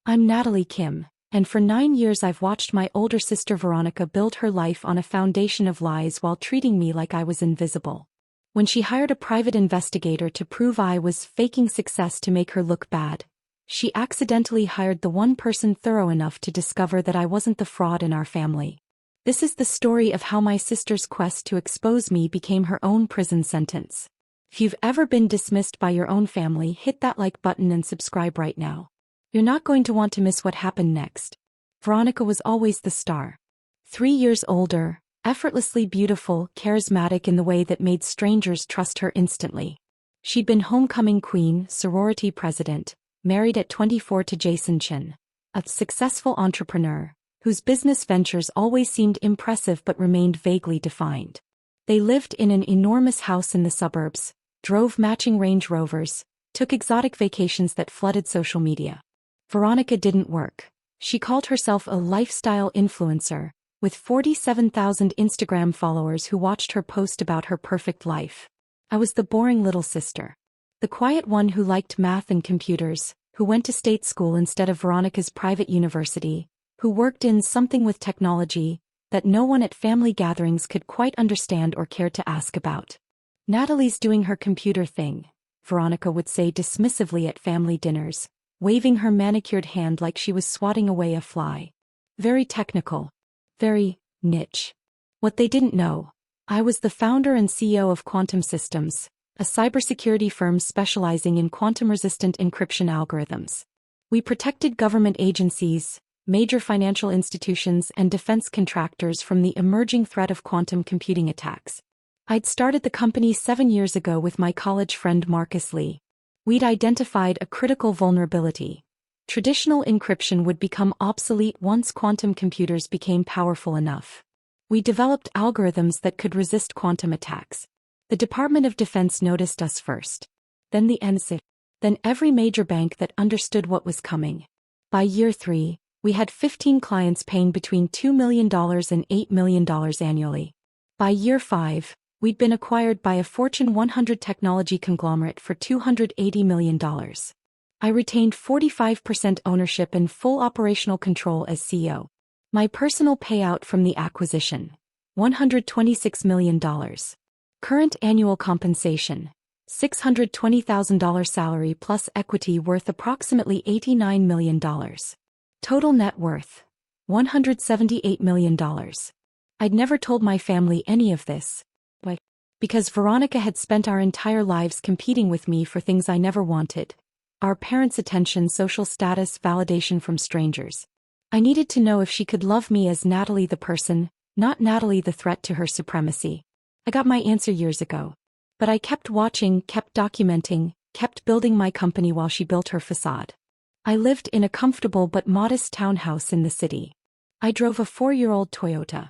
I'm Natalie Kim, and for 9 years I've watched my older sister Veronica build her life on a foundation of lies while treating me like I was invisible. When she hired a private investigator to prove I was faking success to make her look bad, she accidentally hired the one person thorough enough to discover that I wasn't the fraud in our family. This is the story of how my sister's quest to expose me became her own prison sentence. If you've ever been dismissed by your own family, hit that like button and subscribe right now. You're not going to want to miss what happened next. Veronica was always the star. 3 years older, effortlessly beautiful, charismatic in the way that made strangers trust her instantly. She'd been homecoming queen, sorority president, married at 24 to Jason Chin, a successful entrepreneur, whose business ventures always seemed impressive but remained vaguely defined. They lived in an enormous house in the suburbs, drove matching Range Rovers, took exotic vacations that flooded social media. Veronica didn't work. She called herself a lifestyle influencer, with 47,000 Instagram followers who watched her post about her perfect life. I was the boring little sister. The quiet one who liked math and computers, who went to state school instead of Veronica's private university, who worked in something with technology that no one at family gatherings could quite understand or care to ask about. Natalie's doing her computer thing, Veronica would say dismissively at family dinners, waving her manicured hand like she was swatting away a fly. Very technical. Very niche. What they didn't know, I was the founder and CEO of Quantum Systems, a cybersecurity firm specializing in quantum-resistant encryption algorithms. We protected government agencies, major financial institutions and defense contractors from the emerging threat of quantum computing attacks. I'd started the company 7 years ago with my college friend Marcus Lee. We'd identified a critical vulnerability. Traditional encryption would become obsolete once quantum computers became powerful enough. We developed algorithms that could resist quantum attacks. The Department of Defense noticed us first. Then the NSA. Then every major bank that understood what was coming. By year 3, we had 15 clients paying between $2 million and $8 million annually. By year 5, we'd been acquired by a Fortune 100 technology conglomerate for $280 million. I retained 45% ownership and full operational control as CEO. My personal payout from the acquisition, $126 million. Current annual compensation, $620,000 salary plus equity worth approximately $89 million. Total net worth, $178 million. I'd never told my family any of this. Why? Because Veronica had spent our entire lives competing with me for things I never wanted. Our parents' attention, social status, validation from strangers. I needed to know if she could love me as Natalie the person, not Natalie the threat to her supremacy. I got my answer years ago. But I kept watching, kept documenting, kept building my company while she built her facade. I lived in a comfortable but modest townhouse in the city. I drove a 4-year-old Toyota.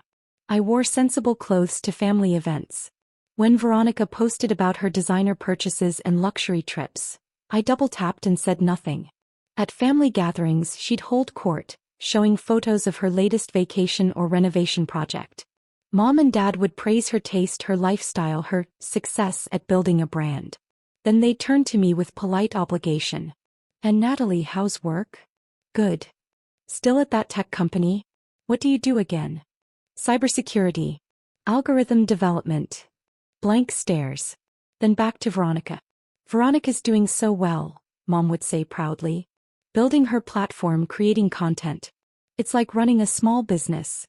I wore sensible clothes to family events. When Veronica posted about her designer purchases and luxury trips, I double-tapped and said nothing. At family gatherings, she'd hold court, showing photos of her latest vacation or renovation project. Mom and Dad would praise her taste, her lifestyle, her success at building a brand. Then they'd turn to me with polite obligation. "And Natalie, how's work?" "Good. Still at that tech company? What do you do again?" "Cybersecurity. Algorithm development." Blank stares. Then back to Veronica. "Veronica's doing so well," Mom would say proudly. "Building her platform, creating content. It's like running a small business."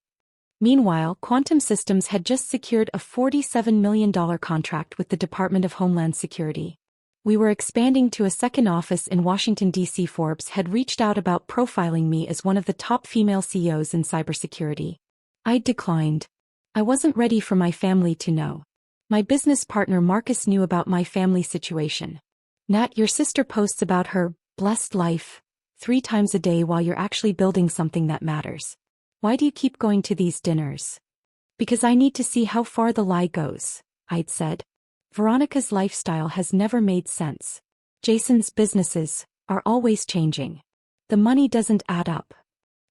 Meanwhile, Quantum Systems had just secured a $47 million contract with the Department of Homeland Security. We were expanding to a second office in Washington, D.C. Forbes had reached out about profiling me as one of the top female CEOs in cybersecurity. I declined. I wasn't ready for my family to know. My business partner Marcus knew about my family situation. "Nat, your sister posts about her blessed life 3 times a day while you're actually building something that matters. Why do you keep going to these dinners?" "Because I need to see how far the lie goes," I'd said. Veronica's lifestyle has never made sense. Jason's businesses are always changing. The money doesn't add up.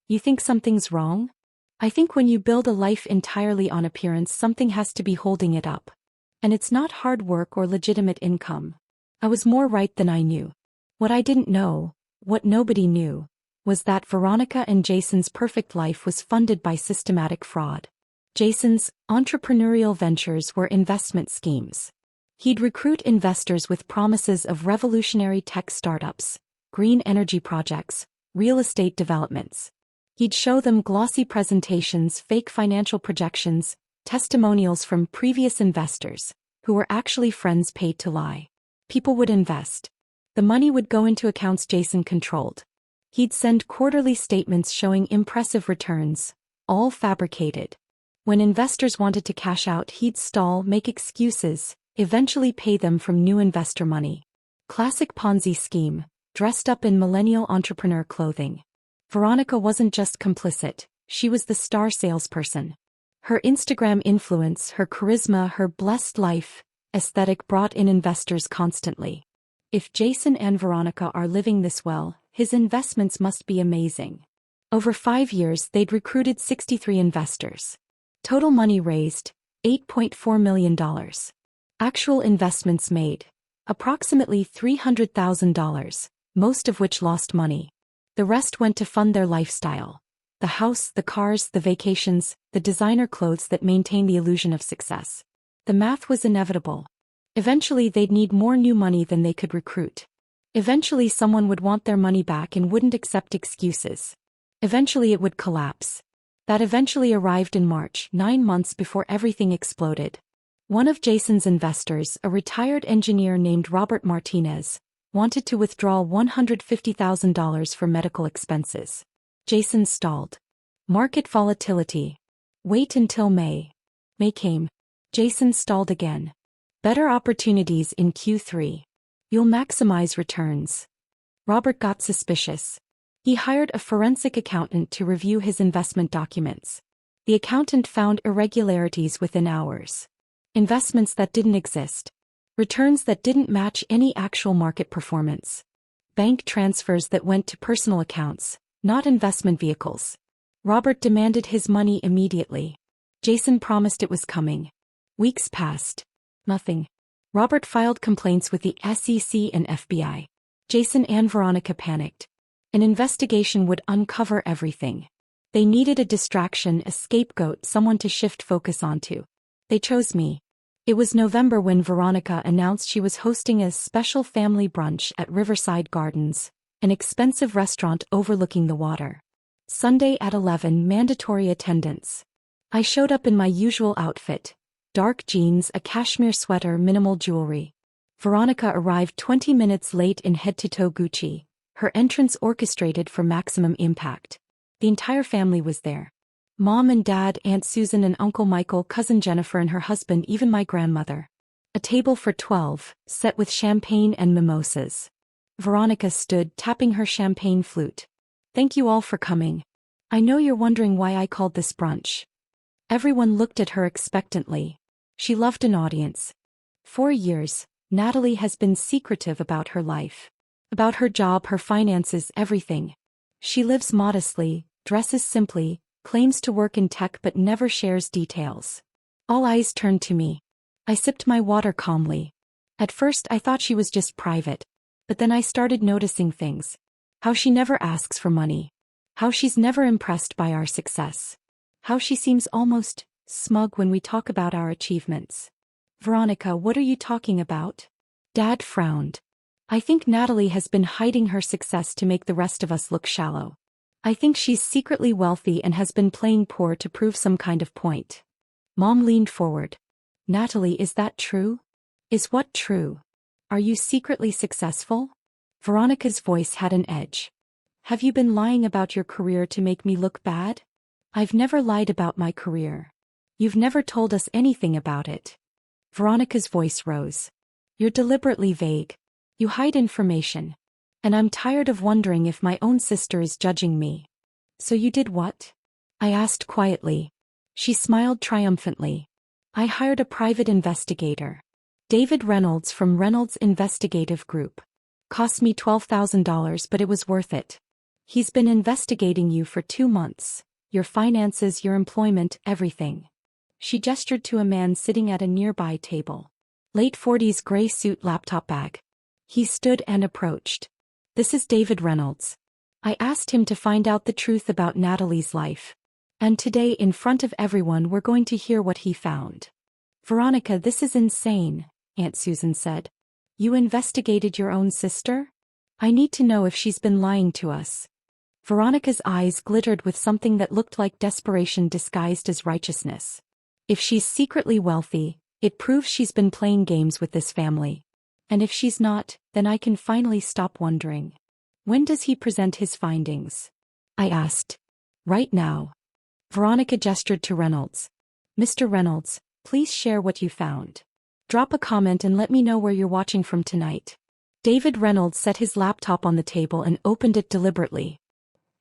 "You think something's wrong?" "I think when you build a life entirely on appearance, something has to be holding it up. And it's not hard work or legitimate income." I was more right than I knew. What I didn't know, what nobody knew, was that Veronica and Jason's perfect life was funded by systematic fraud. Jason's entrepreneurial ventures were investment schemes. He'd recruit investors with promises of revolutionary tech startups, green energy projects, real estate developments. He'd show them glossy presentations, fake financial projections, testimonials from previous investors, who were actually friends paid to lie. People would invest. The money would go into accounts Jason controlled. He'd send quarterly statements showing impressive returns, all fabricated. When investors wanted to cash out, he'd stall, make excuses, eventually pay them from new investor money. Classic Ponzi scheme, dressed up in millennial entrepreneur clothing. Veronica wasn't just complicit, she was the star salesperson. Her Instagram influence, her charisma, her blessed life aesthetic brought in investors constantly. If Jason and Veronica are living this well, his investments must be amazing. Over 5 years, they'd recruited 63 investors. Total money raised, $8.4 million. Actual investments made, approximately $300,000, most of which lost money. The rest went to fund their lifestyle. The house, the cars, the vacations, the designer clothes that maintain the illusion of success. The math was inevitable. Eventually they'd need more new money than they could recruit. Eventually someone would want their money back and wouldn't accept excuses. Eventually it would collapse. That eventually arrived in March, 9 months before everything exploded. One of Jason's investors, a retired engineer named Robert Martinez, wanted to withdraw $150,000 for medical expenses. Jason stalled. Market volatility. Wait until May. May came. Jason stalled again. Better opportunities in Q3. You'll maximize returns. Robert got suspicious. He hired a forensic accountant to review his investment documents. The accountant found irregularities within hours. Investments that didn't exist. Returns that didn't match any actual market performance. Bank transfers that went to personal accounts, not investment vehicles. Robert demanded his money immediately. Jason promised it was coming. Weeks passed. Nothing. Robert filed complaints with the SEC and FBI. Jason and Veronica panicked. An investigation would uncover everything. They needed a distraction, a scapegoat, someone to shift focus onto. They chose me. It was November when Veronica announced she was hosting a special family brunch at Riverside Gardens, an expensive restaurant overlooking the water. Sunday at 11, mandatory attendance. I showed up in my usual outfit. Dark jeans, a cashmere sweater, minimal jewelry. Veronica arrived 20 minutes late in head-to-toe Gucci, her entrance orchestrated for maximum impact. The entire family was there. Mom and Dad, Aunt Susan and Uncle Michael, Cousin Jennifer and her husband, even my grandmother. A table for 12, set with champagne and mimosas. Veronica stood, tapping her champagne flute. Thank you all for coming. I know you're wondering why I called this brunch. Everyone looked at her expectantly. She loved an audience. 4 years, Natalie has been secretive about her life. About her job, her finances, everything. She lives modestly, dresses simply, claims to work in tech but never shares details. All eyes turned to me. I sipped my water calmly. At first I thought she was just private. But then I started noticing things. How she never asks for money. How she's never impressed by our success. How she seems almost smug when we talk about our achievements. Veronica, what are you talking about? Dad frowned. I think Natalie has been hiding her success to make the rest of us look shallow. I think she's secretly wealthy and has been playing poor to prove some kind of point. Mom leaned forward. Natalie, is that true? Is what true? Are you secretly successful? Veronica's voice had an edge. Have you been lying about your career to make me look bad? I've never lied about my career. You've never told us anything about it. Veronica's voice rose. You're deliberately vague. You hide information. And I'm tired of wondering if my own sister is judging me. So you did what? I asked quietly. She smiled triumphantly. I hired a private investigator. David Reynolds from Reynolds Investigative Group. Cost me $12,000, but it was worth it. He's been investigating you for 2 months. Your finances, your employment, everything. She gestured to a man sitting at a nearby table. Late 40s, gray suit, laptop bag. He stood and approached. This is David Reynolds. I asked him to find out the truth about Natalie's life. And today, in front of everyone, we're going to hear what he found. Veronica, this is insane, Aunt Susan said. You investigated your own sister? I need to know if she's been lying to us. Veronica's eyes glittered with something that looked like desperation disguised as righteousness. If she's secretly wealthy, it proves she's been playing games with this family. And if she's not, then I can finally stop wondering. When does he present his findings? I asked. Right now. Veronica gestured to Reynolds. Mr. Reynolds, please share what you found. Drop a comment and let me know where you're watching from tonight. David Reynolds set his laptop on the table and opened it deliberately.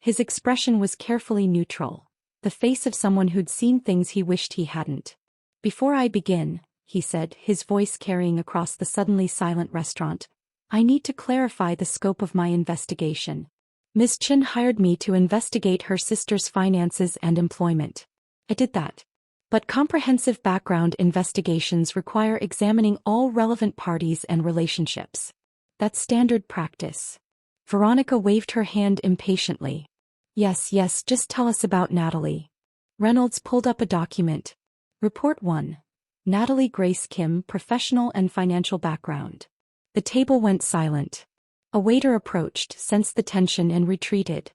His expression was carefully neutral, the face of someone who'd seen things he wished he hadn't. Before I begin, he said, his voice carrying across the suddenly silent restaurant, I need to clarify the scope of my investigation. Ms. Chin hired me to investigate her sister's finances and employment. I did that. But comprehensive background investigations require examining all relevant parties and relationships. That's standard practice. Veronica waved her hand impatiently. Yes, just tell us about Natalie. Reynolds pulled up a document. Report 1. Natalie Grace Kim, professional and financial background. The table went silent. A waiter approached, sensed the tension and retreated.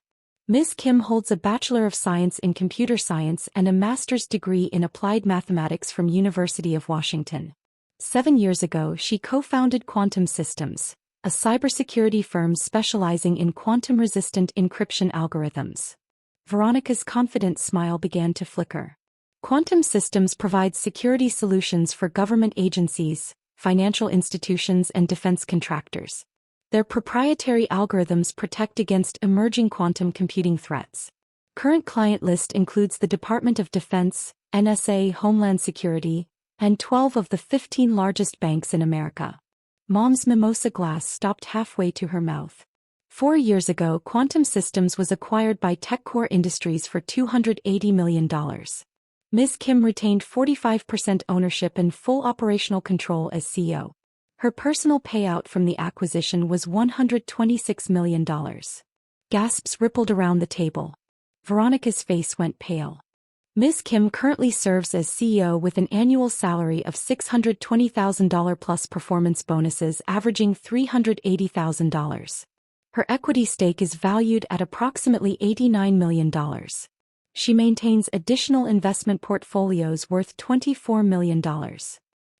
Ms. Kim holds a Bachelor of Science in Computer Science and a master's degree in Applied Mathematics from University of Washington. 7 years ago, she co-founded Quantum Systems, a cybersecurity firm specializing in quantum-resistant encryption algorithms. Veronica's confident smile began to flicker. Quantum Systems provides security solutions for government agencies, financial institutions and defense contractors. Their proprietary algorithms protect against emerging quantum computing threats. Current client list includes the Department of Defense, NSA, Homeland Security, and 12 of the 15 largest banks in America. Mom's mimosa glass stopped halfway to her mouth. 4 years ago, Quantum Systems was acquired by TechCore Industries for $280 million. Ms. Kim retained 45% ownership and full operational control as CEO. Her personal payout from the acquisition was $126 million. Gasps rippled around the table. Veronica's face went pale. Ms. Kim currently serves as CEO with an annual salary of $620,000 plus performance bonuses averaging $380,000. Her equity stake is valued at approximately $89 million. She maintains additional investment portfolios worth $24 million.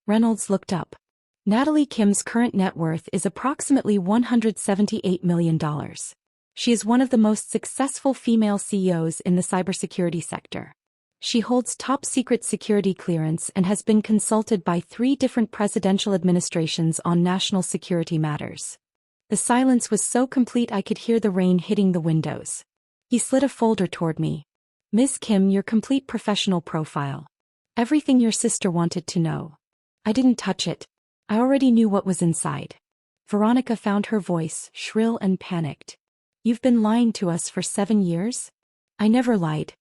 Reynolds looked up. Natalie Kim's current net worth is approximately $178 million. She is one of the most successful female CEOs in the cybersecurity sector. She holds top-secret security clearance and has been consulted by 3 different presidential administrations on national security matters. The silence was so complete I could hear the rain hitting the windows. He slid a folder toward me. Ms. Kim, your complete professional profile. Everything your sister wanted to know. I didn't touch it. I already knew what was inside. Veronica found her voice shrill and panicked. You've been lying to us for 7 years? I never lied.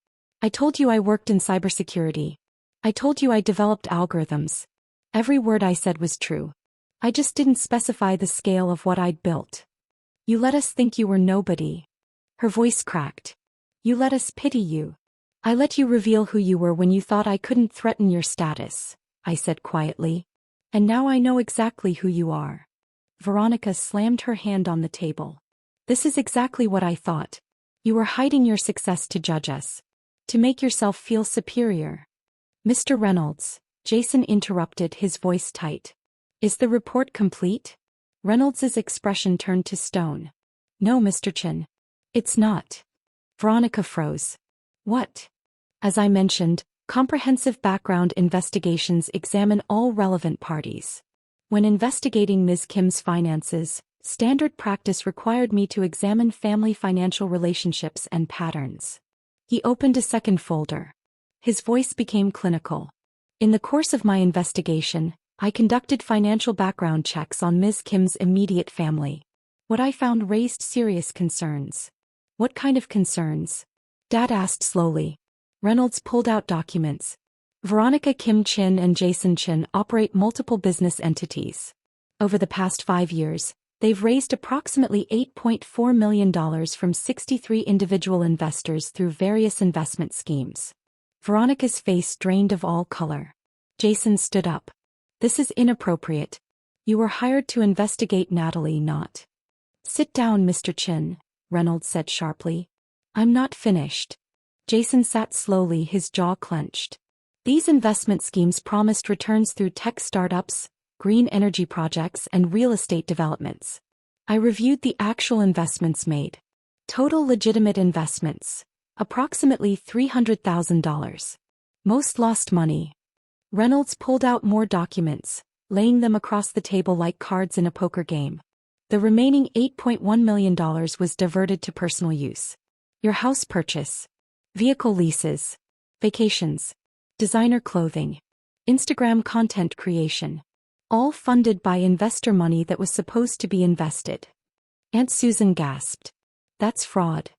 I told you I worked in cybersecurity. I told you I developed algorithms. Every word I said was true. I just didn't specify the scale of what I'd built. You let us think you were nobody. Her voice cracked. You let us pity you. I let you reveal who you were when you thought I couldn't threaten your status, I said quietly. And now I know exactly who you are. Veronica slammed her hand on the table. This is exactly what I thought. You were hiding your success to judge us. To make yourself feel superior. Mr. Reynolds, Jason interrupted, his voice tight. Is the report complete? Reynolds's expression turned to stone. No, Mr. Chin. It's not. Veronica froze. What? As I mentioned, comprehensive background investigations examine all relevant parties. When investigating Ms. Kim's finances, standard practice required me to examine family financial relationships and patterns. He opened a second folder. His voice became clinical. In the course of my investigation, I conducted financial background checks on Ms. Kim's immediate family. What I found raised serious concerns. What kind of concerns? Dad asked slowly. Reynolds pulled out documents. Veronica Kim Chin and Jason Chin operate multiple business entities. Over the past 5 years, They've raised approximately $8.4 million from 63 individual investors through various investment schemes. Veronica's face drained of all color. Jason stood up. This is inappropriate. You were hired to investigate Natalie, not. Sit down, Mr. Chin, Reynolds said sharply. I'm not finished. Jason sat slowly, his jaw clenched. These investment schemes promised returns through tech startups, green energy projects, and real estate developments. I reviewed the actual investments made. Total legitimate investments, approximately $300,000. Most lost money. Reynolds pulled out more documents, laying them across the table like cards in a poker game. The remaining $8.1 million was diverted to personal use. Your house purchase, vehicle leases, vacations, designer clothing, Instagram content creation. All funded by investor money that was supposed to be invested. Aunt Susan gasped. That's fraud.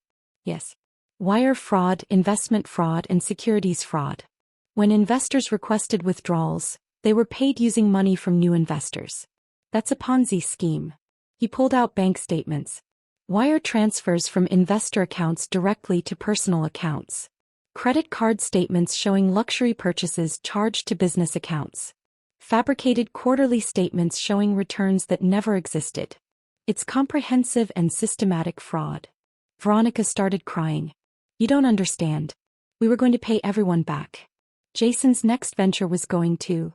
Yes. Wire fraud, investment fraud, and securities fraud. When investors requested withdrawals, they were paid using money from new investors. That's a Ponzi scheme. He pulled out bank statements. Wire transfers from investor accounts directly to personal accounts. Credit card statements showing luxury purchases charged to business accounts. Fabricated quarterly statements showing returns that never existed. It's comprehensive and systematic fraud. Veronica started crying. You don't understand. We were going to pay everyone back. Jason's next venture was going to.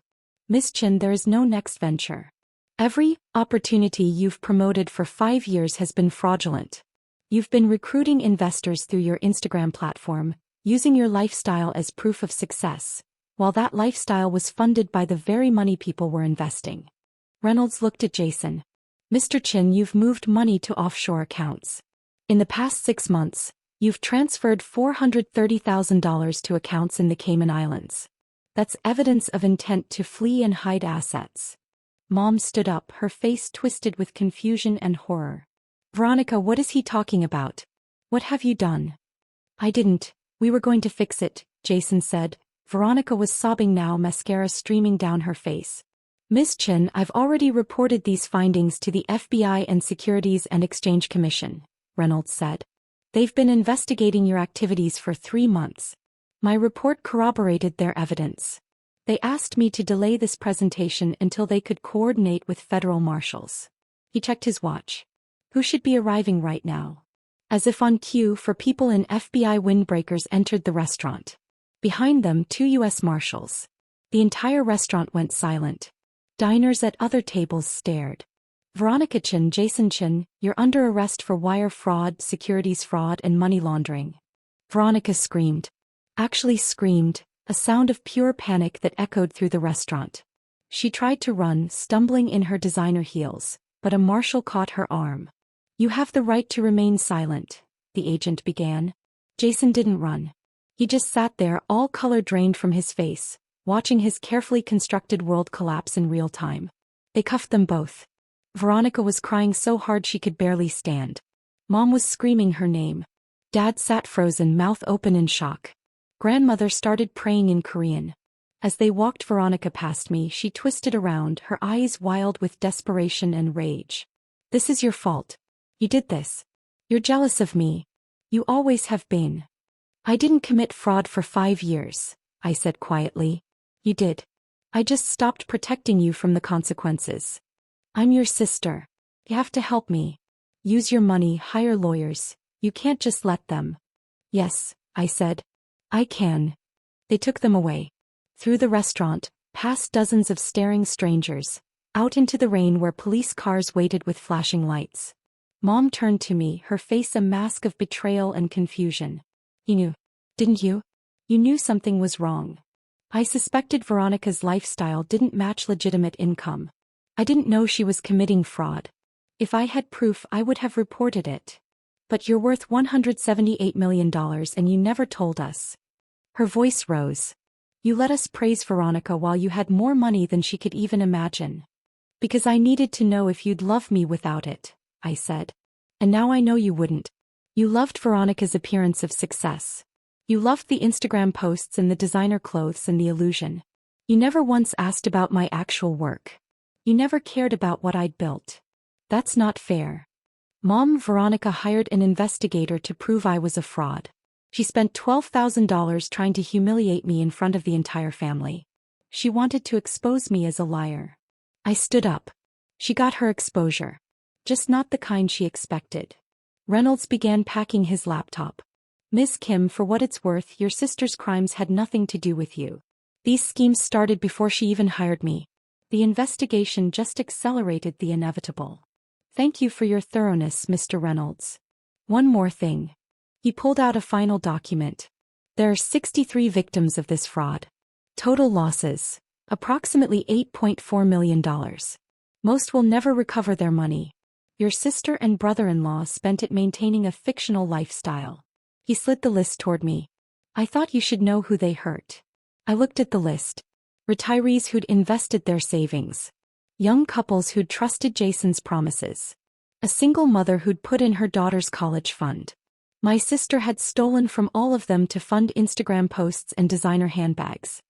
Miss Chin, there is no next venture. Every opportunity you've promoted for 5 years has been fraudulent. You've been recruiting investors through your Instagram platform, using your lifestyle as proof of success, while that lifestyle was funded by the very money people were investing. Reynolds looked at Jason. Mr. Chin, you've moved money to offshore accounts. In the past 6 months, you've transferred $430,000 to accounts in the Cayman Islands. That's evidence of intent to flee and hide assets. Mom stood up, her face twisted with confusion and horror. Veronica, what is he talking about? What have you done? I didn't. We were going to fix it, Jason said. Veronica was sobbing now, mascara streaming down her face. Miss Chin, I've already reported these findings to the FBI and Securities and Exchange Commission, Reynolds said. They've been investigating your activities for 3 months. My report corroborated their evidence. They asked me to delay this presentation until they could coordinate with federal marshals. He checked his watch. Who should be arriving right now? As if on cue, 4 people in FBI windbreakers entered the restaurant. Behind them, 2 U.S. Marshals. The entire restaurant went silent. Diners at other tables stared. Veronica Chin, Jason Chin, you're under arrest for wire fraud, securities fraud, and money laundering. Veronica screamed. Actually screamed, a sound of pure panic that echoed through the restaurant. She tried to run, stumbling in her designer heels, but a marshal caught her arm. You have the right to remain silent, the agent began. Jason didn't run. He just sat there, all color drained from his face, watching his carefully constructed world collapse in real time. They cuffed them both. Veronica was crying so hard she could barely stand. Mom was screaming her name. Dad sat frozen, mouth open in shock. Grandmother started praying in Korean. As they walked Veronica past me, she twisted around, her eyes wild with desperation and rage. This is your fault. You did this. You're jealous of me. You always have been. I didn't commit fraud for 5 years, I said quietly. You did. I just stopped protecting you from the consequences. I'm your sister. You have to help me. Use your money, hire lawyers. You can't just let them. Yes, I said. I can. They took them away. Through the restaurant, past dozens of staring strangers, out into the rain where police cars waited with flashing lights. Mom turned to me, her face a mask of betrayal and confusion. You knew, didn't you? You knew something was wrong. I suspected Veronica's lifestyle didn't match legitimate income. I didn't know she was committing fraud. If I had proof, I would have reported it. But you're worth $178 million and you never told us. Her voice rose. You let us praise Veronica while you had more money than she could even imagine. Because I needed to know if you'd love me without it, I said. And now I know you wouldn't. You loved Veronica's appearance of success. You loved the Instagram posts and the designer clothes and the illusion. You never once asked about my actual work. You never cared about what I'd built. That's not fair. Mom, Veronica hired an investigator to prove I was a fraud. She spent $12,000 trying to humiliate me in front of the entire family. She wanted to expose me as a liar. I stood up. She got her exposure. Just not the kind she expected. Reynolds began packing his laptop. Ms. Kim, for what it's worth, your sister's crimes had nothing to do with you. These schemes started before she even hired me. The investigation just accelerated the inevitable. Thank you for your thoroughness, Mr. Reynolds. One more thing. He pulled out a final document. There are 63 victims of this fraud. Total losses, approximately $8.4 million. Most will never recover their money. Your sister and brother-in-law spent it maintaining a fictional lifestyle. He slid the list toward me. I thought you should know who they hurt. I looked at the list. Retirees who'd invested their savings. Young couples who'd trusted Jason's promises. A single mother who'd put in her daughter's college fund. My sister had stolen from all of them to fund Instagram posts and designer handbags.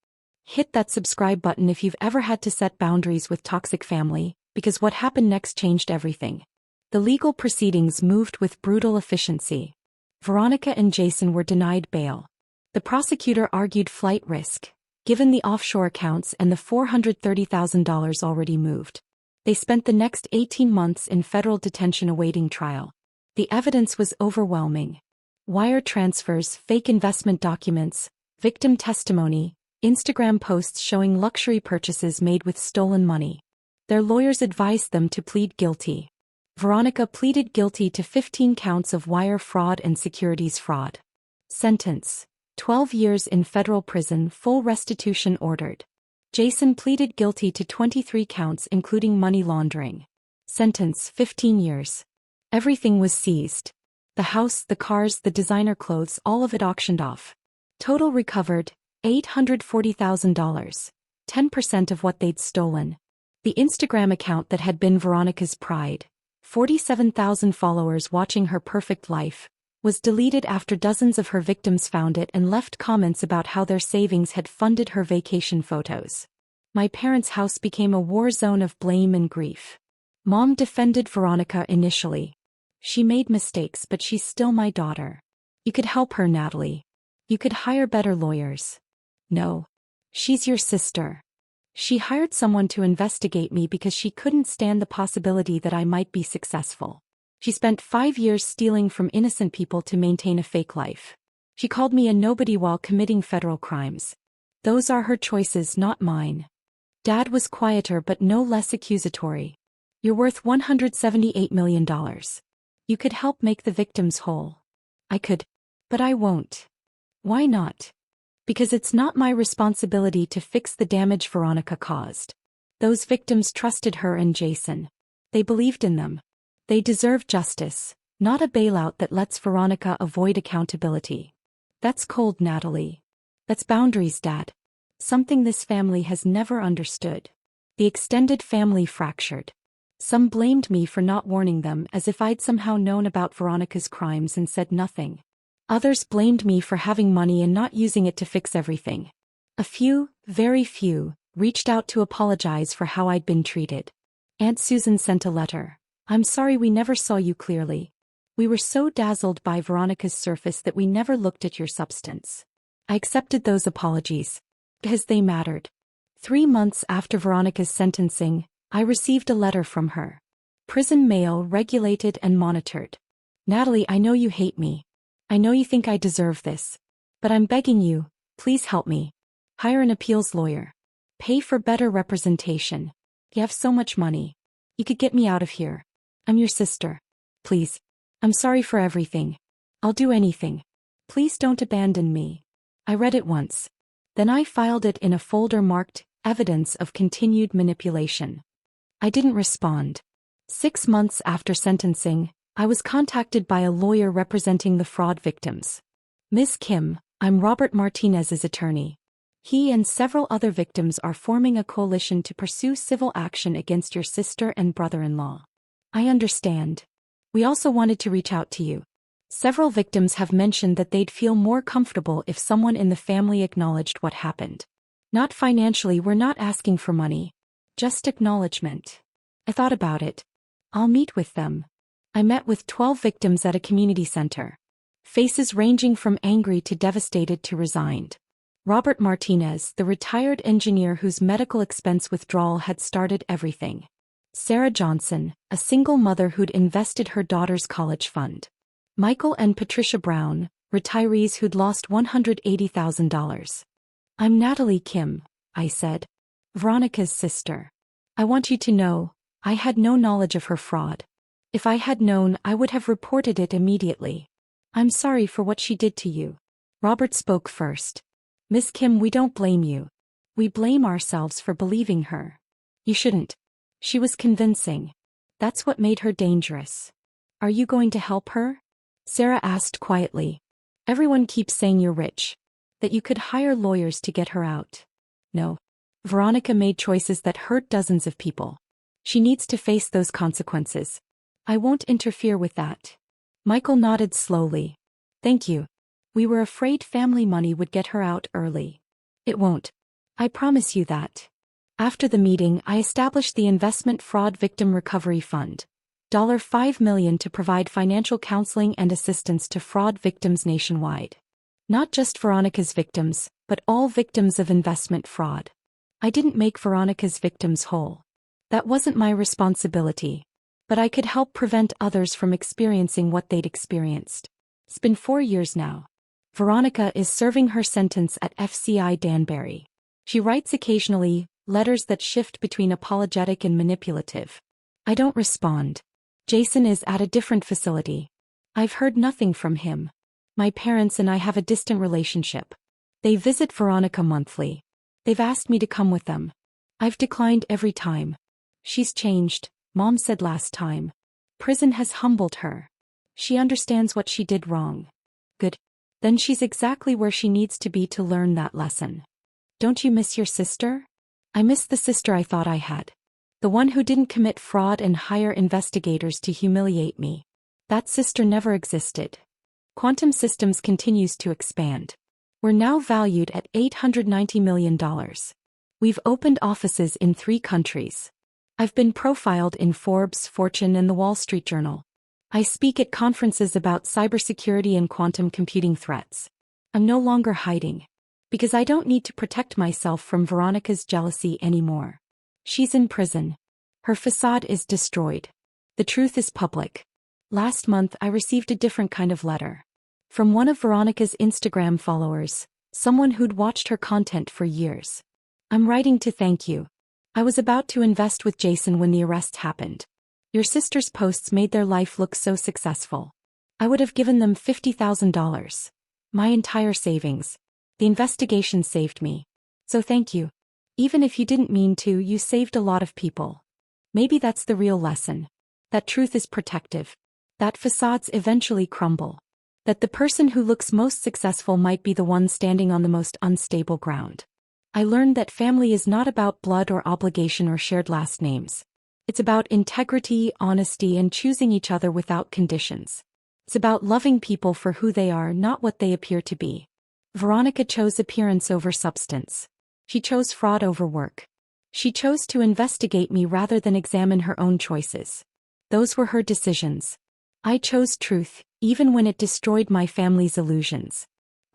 Hit that subscribe button if you've ever had to set boundaries with toxic family, because what happened next changed everything. The legal proceedings moved with brutal efficiency. Veronica and Jason were denied bail. The prosecutor argued flight risk, given the offshore accounts and the $430,000 already moved. They spent the next 18 months in federal detention awaiting trial. The evidence was overwhelming. Wire transfers, fake investment documents, victim testimony, Instagram posts showing luxury purchases made with stolen money. Their lawyers advised them to plead guilty. Veronica pleaded guilty to 15 counts of wire fraud and securities fraud. Sentence: 12 years in federal prison, full restitution ordered. Jason pleaded guilty to 23 counts including money laundering. Sentence: 15 years. Everything was seized. The house, the cars, the designer clothes, all of it auctioned off. Total recovered, $840,000, 10% of what they'd stolen. The Instagram account that had been Veronica's pride, 47,000 followers watching her perfect life, was deleted after dozens of her victims found it and left comments about how their savings had funded her vacation photos. My parents' house became a war zone of blame and grief. Mom defended Veronica initially. She made mistakes, but she's still my daughter. You could help her, Natalie. You could hire better lawyers. No. She's your sister. She hired someone to investigate me because she couldn't stand the possibility that I might be successful. She spent 5 years stealing from innocent people to maintain a fake life. She called me a nobody while committing federal crimes. Those are her choices, not mine. Dad was quieter but no less accusatory. You're worth $178 million. You could help make the victims whole. I could. But I won't. Why not? Because it's not my responsibility to fix the damage Veronica caused. Those victims trusted her and Jason. They believed in them. They deserve justice, not a bailout that lets Veronica avoid accountability. That's cold, Natalie. That's boundaries, Dad. Something this family has never understood. The extended family fractured. Some blamed me for not warning them, as if I'd somehow known about Veronica's crimes and said nothing. Others blamed me for having money and not using it to fix everything. A few, very few, reached out to apologize for how I'd been treated. Aunt Susan sent a letter. I'm sorry we never saw you clearly. We were so dazzled by Veronica's surface that we never looked at your substance. I accepted those apologies. Because they mattered. 3 months after Veronica's sentencing, I received a letter from her. Prison mail regulated and monitored. Natalie, I know you hate me. I know you think I deserve this. But I'm begging you, please help me. Hire an appeals lawyer. Pay for better representation. You have so much money. You could get me out of here. I'm your sister. Please. I'm sorry for everything. I'll do anything. Please don't abandon me. I read it once. Then I filed it in a folder marked, Evidence of Continued Manipulation. I didn't respond. 6 months after sentencing, I was contacted by a lawyer representing the fraud victims. Ms. Kim, I'm Robert Martinez's attorney. He and several other victims are forming a coalition to pursue civil action against your sister and brother-in-law. I understand. We also wanted to reach out to you. Several victims have mentioned that they'd feel more comfortable if someone in the family acknowledged what happened. Not financially, we're not asking for money. Just acknowledgement. I thought about it. I'll meet with them. I met with 12 victims at a community center. Faces ranging from angry to devastated to resigned. Robert Martinez, the retired engineer whose medical expense withdrawal had started everything. Sarah Johnson, a single mother who'd invested her daughter's college fund. Michael and Patricia Brown, retirees who'd lost $180,000. I'm Natalie Kim, I said. Veronica's sister. I want you to know, I had no knowledge of her fraud. If I had known, I would have reported it immediately. I'm sorry for what she did to you. Robert spoke first. Miss Kim, we don't blame you. We blame ourselves for believing her. You shouldn't. She was convincing. That's what made her dangerous. Are you going to help her? Sarah asked quietly. Everyone keeps saying you're rich. That you could hire lawyers to get her out. No. Veronica made choices that hurt dozens of people. She needs to face those consequences. I won't interfere with that. Michael nodded slowly. Thank you. We were afraid family money would get her out early. It won't. I promise you that. After the meeting, I established the Investment Fraud Victim Recovery Fund. $5 million to provide financial counseling and assistance to fraud victims nationwide. Not just Veronica's victims, but all victims of investment fraud. I didn't make Veronica's victims whole. That wasn't my responsibility. But I could help prevent others from experiencing what they'd experienced. It's been 4 years now. Veronica is serving her sentence at FCI Danbury. She writes occasionally, letters that shift between apologetic and manipulative. I don't respond. Jason is at a different facility. I've heard nothing from him. My parents and I have a distant relationship. They visit Veronica monthly. They've asked me to come with them. I've declined every time. She's changed, Mom said last time. Prison has humbled her. She understands what she did wrong. Good. Then she's exactly where she needs to be to learn that lesson. Don't you miss your sister? I miss the sister I thought I had. The one who didn't commit fraud and hire investigators to humiliate me. That sister never existed. Quantum Systems continues to expand. We're now valued at $890 million. We've opened offices in 3 countries. I've been profiled in Forbes, Fortune, and the Wall Street Journal. I speak at conferences about cybersecurity and quantum computing threats. I'm no longer hiding. Because I don't need to protect myself from Veronica's jealousy anymore. She's in prison. Her facade is destroyed. The truth is public. Last month I received a different kind of letter. From one of Veronica's Instagram followers, someone who'd watched her content for years. I'm writing to thank you. I was about to invest with Jason when the arrest happened. Your sister's posts made their life look so successful. I would have given them $50,000. My entire savings. The investigation saved me. So thank you. Even if you didn't mean to, you saved a lot of people. Maybe that's the real lesson. That truth is protective. That facades eventually crumble. That the person who looks most successful might be the one standing on the most unstable ground. I learned that family is not about blood or obligation or shared last names. It's about integrity, honesty, and choosing each other without conditions. It's about loving people for who they are, not what they appear to be. Veronica chose appearance over substance. She chose fraud over work. She chose to investigate me rather than examine her own choices. Those were her decisions. I chose truth, even when it destroyed my family's illusions.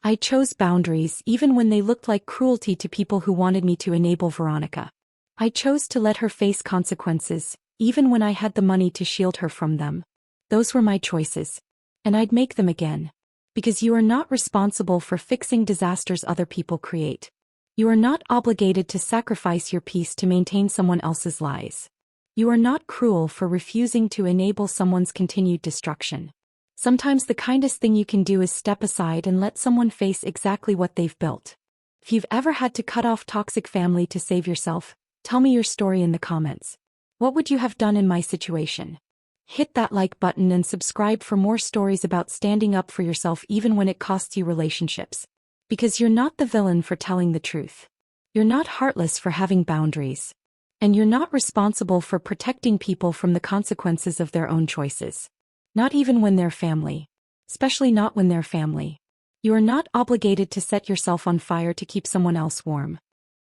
I chose boundaries even when they looked like cruelty to people who wanted me to enable Veronica. I chose to let her face consequences, even when I had the money to shield her from them. Those were my choices. And I'd make them again. Because you are not responsible for fixing disasters other people create. You are not obligated to sacrifice your peace to maintain someone else's lies. You are not cruel for refusing to enable someone's continued destruction. Sometimes the kindest thing you can do is step aside and let someone face exactly what they've built. If you've ever had to cut off toxic family to save yourself, tell me your story in the comments. What would you have done in my situation? Hit that like button and subscribe for more stories about standing up for yourself even when it costs you relationships. Because you're not the villain for telling the truth. You're not heartless for having boundaries. And you're not responsible for protecting people from the consequences of their own choices. Not even when they're family. Especially not when they're family. You are not obligated to set yourself on fire to keep someone else warm.